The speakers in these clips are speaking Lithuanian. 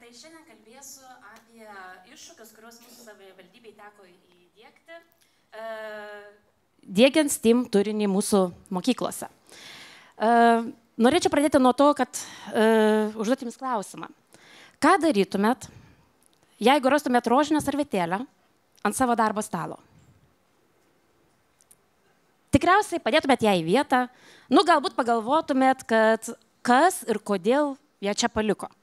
šiandien kalbėsiu apie iššūkius, kuriuos mūsų savivaldybei teko įdiegti, diegiant STEAM turinį mūsų mokyklose. Norėčiau pradėti nuo to, kad užduoti jums klausimą. Ką darytumėt, jeigu rastumėt rožinę servetėlę ant savo darbo stalo? Tikriausiai padėtumėt ją į vietą, galbūt pagalvotumėt, kad kas ir kodėl ją čia paliko.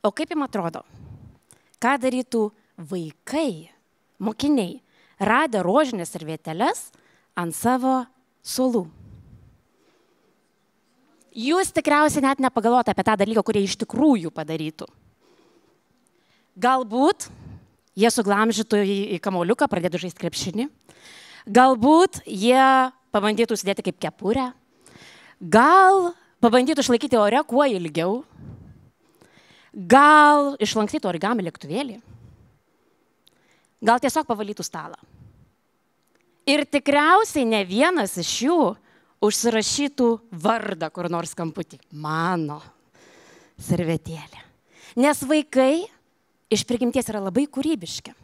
O kaip jums atrodo, ką darytų vaikai, mokiniai, radę rožinės servetėles ant savo suolų? Jūs tikriausiai net nepagalvojate apie tą dalyką, kurie iš tikrųjų padarytų. Galbūt jie suglamžytų į kamuoliuką, pradėtų žaisti krepšinį. Galbūt jie pabandytų užsidėti kaip kepurę. Gal pabandytų išlaikyti ore kuo ilgiau. Gal išlankstytų origami lėktuvėlį. Gal tiesiog pavalytų stalą. Ir tikriausiai ne vienas iš jų užsirašytų vardą kur nors kamputį. Mano servetėlė. Nes vaikai iš prigimties yra labai kūrybiški.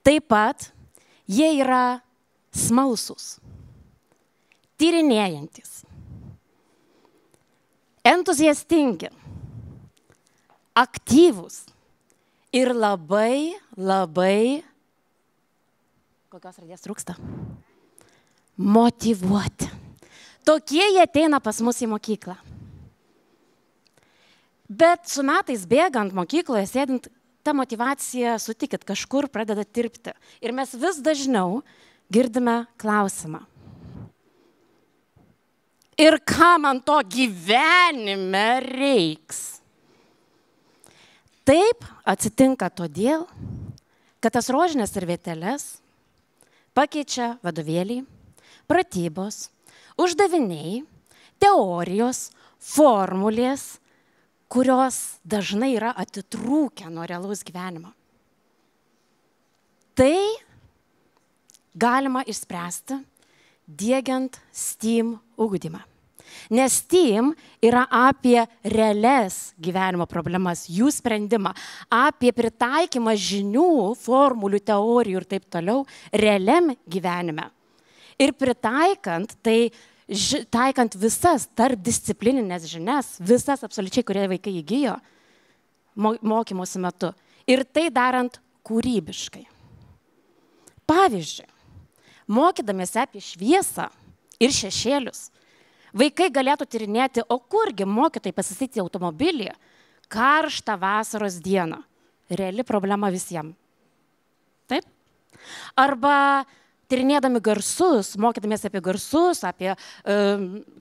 Taip pat jie yra smalsūs, tyrinėjantis, entuziastingi, aktyvūs ir labai, kokios raidės trūksta? Motyvuoti. Tokie jie ateina pas mus į mokyklą. Bet su metais bėgant mokykloje, sėdint, ta motyvacija, sutikit, kažkur pradeda tirpti. Ir mes vis dažniau girdime klausimą. Ir ką man to gyvenime reiks? Taip atsitinka todėl, kad tas rožinės servetėles pakeičia vadovėliai, pratybos, uždaviniai, teorijos, formulės, kurios dažnai yra atitrūkę nuo realaus gyvenimo. Tai galima išspręsti diegiant STEAM ugdymą. Nes STEAM yra apie realias gyvenimo problemas, jų sprendimą, apie pritaikymą žinių, formulių, teorijų ir taip toliau realiam gyvenime. Ir pritaikant, taikant visas tarpdisciplininės žinias, visas absoliučiai, kurie vaikai įgijo mokymosi metu. Ir tai darant kūrybiškai. Pavyzdžiui, mokydamiesi apie šviesą ir šešėlius, vaikai galėtų tyrinėti, o kurgi mokytojai pasistatyti automobilį karštą vasaros dieną. Reali problema visiems. Taip? Arba tyrinėdami garsus, mokydamiesi apie garsus, apie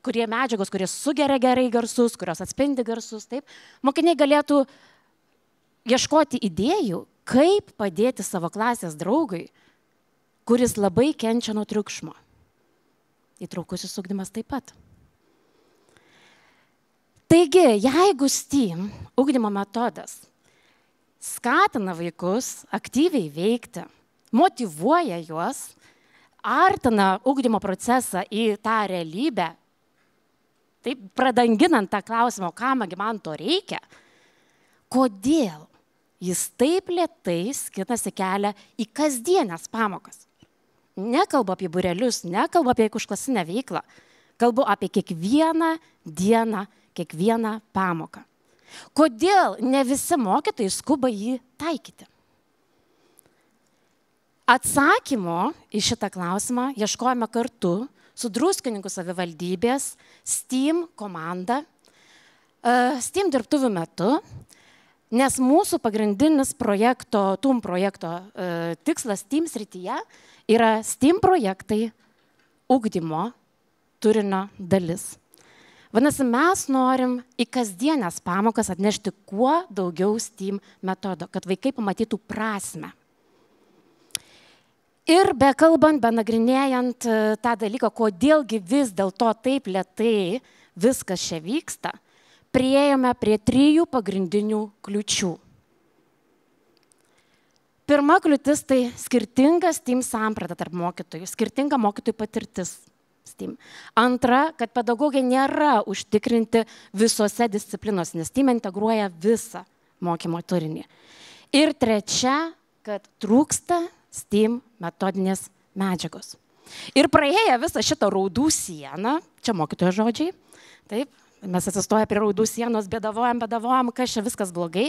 kurie medžiagos, kurie sugeria gerai garsus, kurios atspindi garsus. Taip? Mokiniai galėtų ieškoti idėjų, kaip padėti savo klasės draugui, kuris labai kenčia nuo triukšmo. Įtraukusis ugdymas taip pat. Taigi, jeigu STEAM ugdymo metodas skatina vaikus aktyviai veikti, motyvuoja juos, artina ugdymo procesą į tą realybę, taip pradanginant tą klausimą, kam man to reikia, kodėl jis taip lėtai skinasi kelią į kasdienės pamokas. Nekalbu apie būrelius, nekalbu apie užklasinę veiklą, kalbu apie kiekvieną dieną, kiekvieną pamoką. Kodėl ne visi mokytojai skuba jį taikyti? Atsakymo į šitą klausimą ieškojame kartu su Druskininkų savivaldybės STEAM komanda STEAM dirbtuvių metu, nes mūsų pagrindinis TUM projekto tikslas STEAM srityje yra STEAM projektai ugdymo turinio dalis. Vadinasi, mes norim į kasdienės pamokas atnešti kuo daugiau STEAM metodo, kad vaikai pamatytų prasmę. Ir bekalbant, benagrinėjant tą dalyką, kodėlgi vis dėlto taip lėtai viskas čia vyksta, priėjome prie 3 pagrindinių kliūčių. Pirma kliūtis tai skirtinga STEAM samprata tarp mokytojų, skirtinga mokytojų patirtis STEAM. Antra, kad pedagogai nėra užtikrinti visose disciplinose, nes STEAM integruoja visą mokymo turinį. Ir trečia, kad trūksta STEAM metodinės medžiagos. Ir praėję visą šitą raudų sieną, čia mokytojo žodžiai, taip, mes atsistoję prie raudų sienos, bėdavojam, kas čia viskas blogai,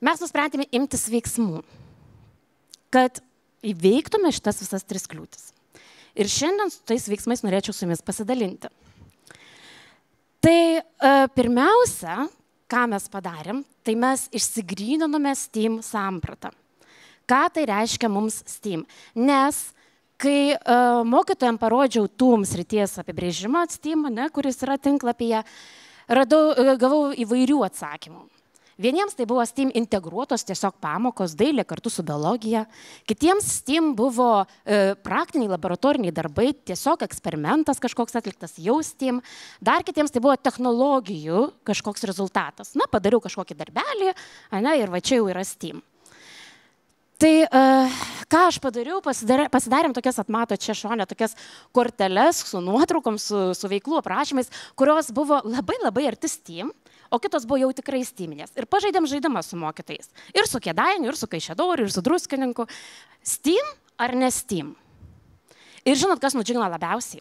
mes nusprendėme imtis veiksmų, kad įveiktume šitas visas 3 kliūtis. Ir šiandien su tais veiksmais norėčiau su jumis pasidalinti. Tai pirmiausia, ką mes padarėm, tai mes išsigryninome STEAM sampratą. Ką tai reiškia mums STEAM? Nes kai mokytojams parodžiau TUM srities apibrėžimą STEAM, kuris yra tinklapyje, gavau įvairių atsakymų. Vieniems tai buvo STEAM integruotos tiesiog pamokos, dailė kartu su biologija. Kitiems STEAM buvo praktiniai laboratoriniai darbai, tiesiog eksperimentas kažkoks atliktas, jau STEAM. Dar kitiems tai buvo technologijų kažkoks rezultatas. Na, padariau kažkokį darbelį, ir va čia jau yra STEAM. Tai ką aš padariau, pasidarėm tokias, atmato čia šone, tokias korteles su nuotraukom, su veiklų aprašymais, kurios buvo labai arti STEAM, o kitos buvo jau tikrai STEAMinės. Ir pažaidėm žaidimą su mokytojais. Ir su Kėdainiu, ir su Kaišiadoriu, ir su Druskininku. STEAM ar ne STEAM? Ir žinot, kas nudžiugino labiausiai?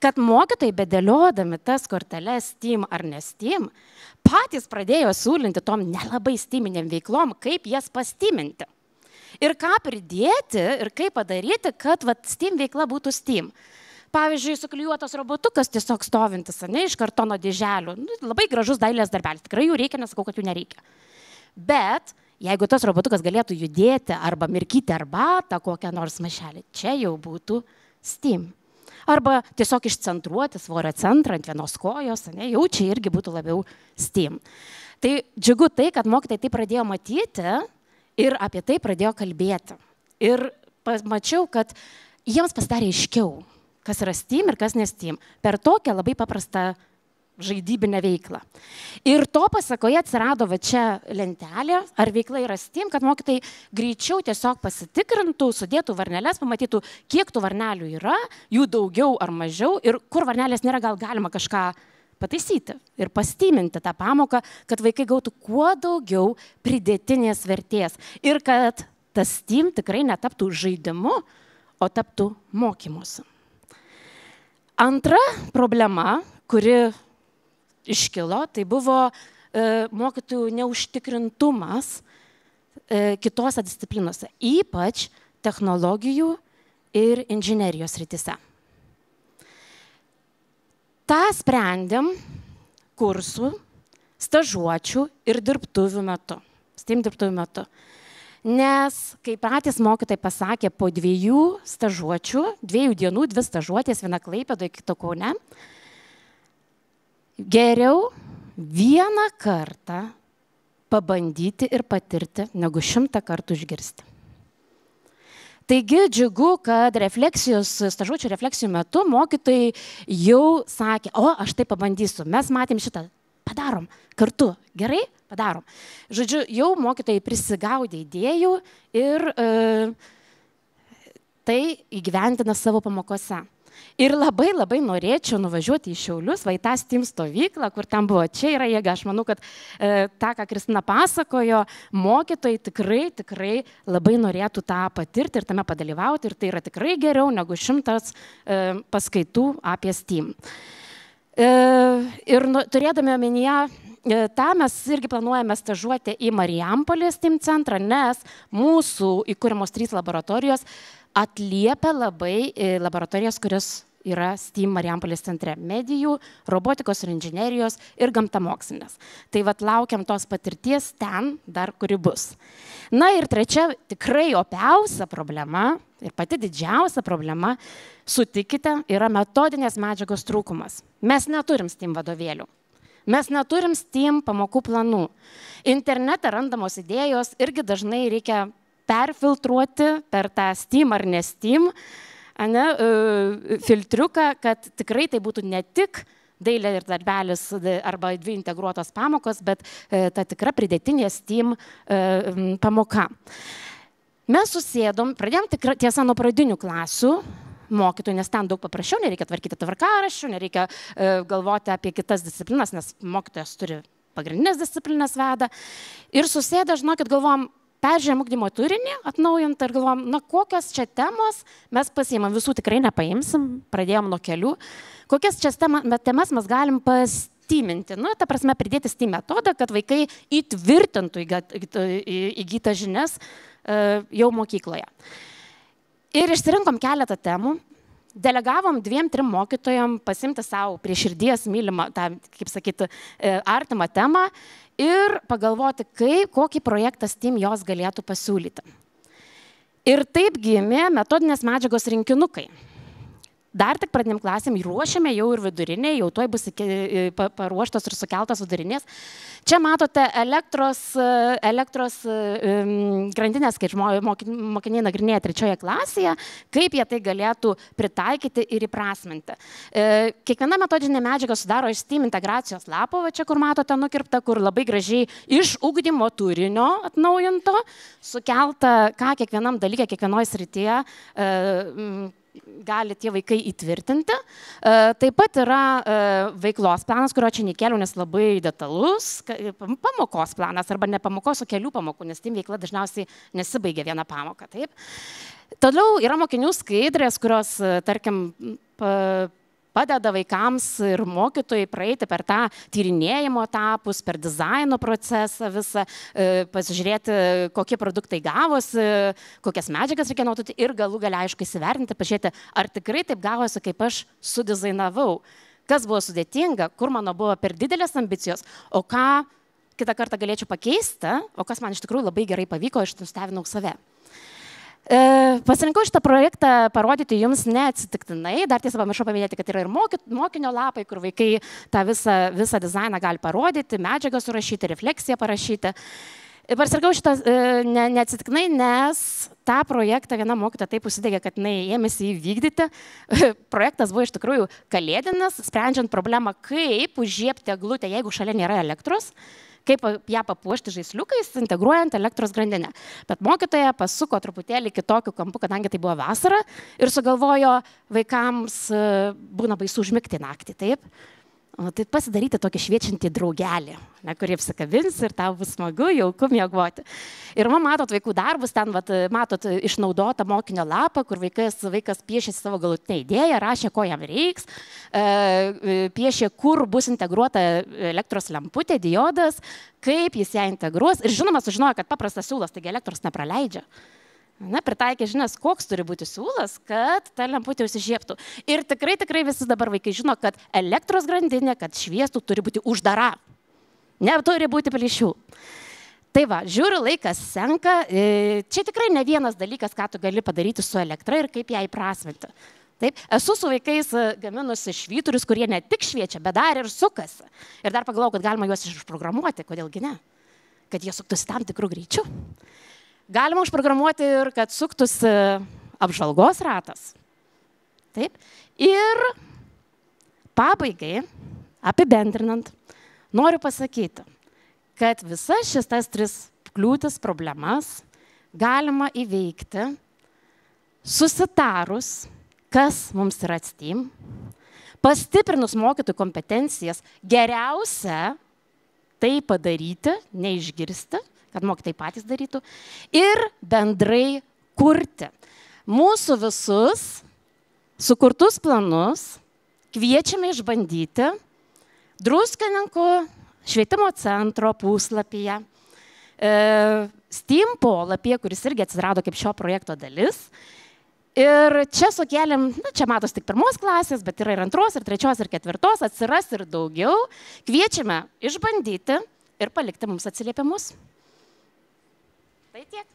Kad mokytojai bedėliodami tas korteles STEAM ar ne STEAM, patys pradėjo siūlinti tom nelabai STEAMiniam veiklom, kaip jas pastiminti. Ir ką pridėti, ir kaip padaryti, kad STEAM veikla būtų STEAM. Pavyzdžiui, suklijuotas robotukas tiesiog stovintis, iš kartono dėželių. Labai gražus dailės darbelis. Tikrai jų reikia, nesakau, kad jų nereikia. Bet jeigu tas robotukas galėtų judėti arba mirkyti arbatą kokią nors maišelį, čia jau būtų STEAM. Arba tiesiog išcentruoti svorio centrą ant vienos kojos, jau čia irgi būtų labiau STEAM. Tai džiugu tai, kad mokytojai tai pradėjo matyti ir apie tai pradėjo kalbėti. Ir mačiau, kad jiems pasidarė aiškiau, kas yra STEAM ir kas ne STEAM, per tokią labai paprastą žaidybinę veiklą. Ir to pasakoje atsirado va čia lentelė, ar veikla yra STEAM, kad mokytojai greičiau tiesiog pasitikrintų, sudėtų varneles, pamatytų, kiek tų varnelių yra, jų daugiau ar mažiau, ir kur varnelės nėra, gal galima kažką pataisyti ir pastyminti tą pamoką, kad vaikai gautų kuo daugiau pridėtinės vertės ir kad tas STEAM tikrai netaptų žaidimu, o taptų mokymuose. Antra problema, kuri iškilo, tai buvo mokytojų neužtikrintumas kitose disciplinose, ypač technologijų ir inžinerijos srityse. Ta sprendėm kursų, stažuočių ir dirbtuvių metu, STEAM dirbtuvių metu. Nes, kai patys mokytojai pasakė, po 2 stažuočių, 2 dienų, 2 stažuotės, viena Klaipėdoje, kita Kaune, geriau vieną kartą pabandyti ir patirti, negu 100 kartų išgirsti. Taigi džiugu, kad stažuočių refleksijų metu mokytojai jau sakė, o aš tai pabandysiu, mes matėm šitą, padarom kartu, gerai? Padarom. Žodžiu, jau mokytojai prisigaudė idėjų ir tai įgyvendina savo pamokose. Ir labai norėčiau nuvažiuoti į Šiaulius, va į tą STEAM stovyklą, kur ten buvo, čia yra jėga. Aš manau, kad tą, ką Kristina pasakojo, mokytojai tikrai labai norėtų tą patirti ir tame padalyvauti. Ir tai yra tikrai geriau negu 100 paskaitų apie STEAM. Ir turėdami omenyje tą, mes irgi planuojame stažuoti į Marijampolės STEAM centrą, nes mūsų įkūrimos 3 laboratorijos atliepia labai laboratorijos, kurios yra STEAM Marijampolės centre - medijų, robotikos ir inžinerijos ir gamtamokslinės. Tai laukiam tos patirties ten dar, kuri bus. Na ir trečia, tikrai opiausia problema ir pati didžiausia problema, sutikite, yra metodinės medžiagos trūkumas. Mes neturim STEAM vadovėlių. Mes neturim STEAM pamokų planų. Internete randamos idėjos irgi dažnai reikia perfiltruoti per tą STEAM ar ne STEAM filtriuką, kad tikrai tai būtų ne tik dailė ir darbelis arba 2 integruotos pamokos, bet ta tikra pridėtinė STEAM pamoka. Mes susėdom, pradėjom tiesa nuo pradinių klasių mokytojų, nes ten daug paprasčiau, nereikia tvarkyti tvarkaraščių, nereikia galvoti apie kitas disciplinas, nes mokytojas turi pagrindinės disciplinas veda. Ir susėdę, žinokit, galvom, peržiūrėjom ugdymo turinį, atnaujant ir galvom, na kokios čia temos, mes pasiimam, visų tikrai nepaimsim, pradėjom nuo kelių, kokias čia temas mes galim pastyminti, nu, ta prasme, pridėti STEAM metodą, kad vaikai įtvirtintų įgytas žinias jau mokykloje. Ir išsirinkom keletą temų, delegavom 2-3 mokytojam pasimti savo prie širdies mylimą, tą, kaip sakyti, artimą temą ir pagalvoti, kokį projektą STEAM jos galėtų pasiūlyti. Ir taip gimė metodinės medžiagos rinkinukai. Dar tik pradiniam klasėm ruošiame jau ir viduriniai, jau tuoj bus paruoštos ir sukeltos vidurinės. Čia matote elektros grandinės, kai mokiniai nagrinėja 3 klasėje, kaip jie tai galėtų pritaikyti ir įprasminti. Kiekviena metodinė medžiaga sudaro iš STEAM integracijos lapo, va čia kur matote nukirpta, kur labai gražiai iš ugdymo turinio atnaujinto, sukelta, ką kiekvienam dalyke, kiekvienoje srityje gali tie vaikai įtvirtinti. Taip pat yra veiklos planas, kurio čia nekėliau, nes labai detalus, pamokos planas arba ne pamokos, o kelių pamokų, nes STEAM veikla dažniausiai nesibaigia vieną pamoką. Taip. Toliau yra mokinių skaidrės, kurios, tarkim, padeda vaikams ir mokytojai praeiti per tą tyrinėjimo etapus, per dizaino procesą visą, pasižiūrėti, kokie produktai gavosi, kokias medžiagas reikia naudoti ir galų gale aišku įsivertinti, pažiūrėti, ar tikrai taip gavosi, kaip aš sudizainavau, kas buvo sudėtinga, kur mano buvo per didelės ambicijos, o ką kitą kartą galėčiau pakeisti, o kas man iš tikrųjų labai gerai pavyko, aš nustebinau save. Pasirinkau šitą projektą parodyti jums neatsitiktinai, dar tiesą pamiršau paminėti, kad yra ir mokinio lapai, kur vaikai tą visą dizainą gali parodyti, medžiagą surašyti, refleksiją parašyti. Pasirinkau šitą neatsitiktinai, nes tą projektą viena mokytoja taip užsidegė, kad jinai ėmėsi įvykdyti. Projektas buvo iš tikrųjų kalėdinis, sprendžiant problemą, kaip užžiebti eglutę, jeigu šalia nėra elektros, kaip ją papuošti žaisliukais, integruojant elektros grandinę. Bet mokytoja pasuko truputėlį kitokiu kampu, kadangi tai buvo vasara, ir sugalvojo, vaikams būna baisu užmigti naktį, taip? Tai pasidaryti tokį šviečiantį draugelį, kurį apsikabins ir tau bus smagu, jauku miegoti. Ir man matot vaikų darbus, ten matot išnaudotą mokinio lapą, kur vaikas piešė savo galutinę idėją, rašė, ko jam reiks, piešė, kur bus integruota elektros lemputė, diodas, kaip jis ją integruos. Ir žinoma, sužinojo, kad paprastas siūlas, taigi elektros nepraleidžia. Pritaikė žinias, koks turi būti siūlas, kad ta lemputė užsižiebtų. Ir tikrai visi dabar vaikai žino, kad elektros grandinė, kad šviestų, turi būti uždara. Neturi būti plyšių. Tai va, žiūriu, laikas senka. Čia tikrai ne vienas dalykas, ką tu gali padaryti su elektra ir kaip ją įprasminti. Taip, esu su vaikais gaminusi švyturius, kurie ne tik šviečia, bet dar ir sukasi. Ir dar pagalvojau, kad galima juos išprogramuoti, kodėlgi ne? Kad jie suktųsi tam tikrų greičių. Galima užprogramuoti ir kad suktųsi apžvalgos ratas. Taip. Ir pabaigai, apibendrinant, noriu pasakyti, kad visas šitas 3 kliūtis, problemas galima įveikti susitarus, kas mums yra STEAM, pastiprinus mokytojų kompetencijas, geriausia tai padaryti, neišgirsti, kad mokytojai patys darytų, ir bendrai kurti. Mūsų visus sukurtus planus kviečiame išbandyti Druskininkų švietimo centro puslapyje, STEAM polapyje, kuris irgi atsirado kaip šio projekto dalis. Ir čia sukėlėm, čia matos tik 1 klasės, bet yra ir 2, ir 3, ir 4, atsiras ir daugiau. Kviečiame išbandyti ir palikti mums atsiliepimus. Tai tiek.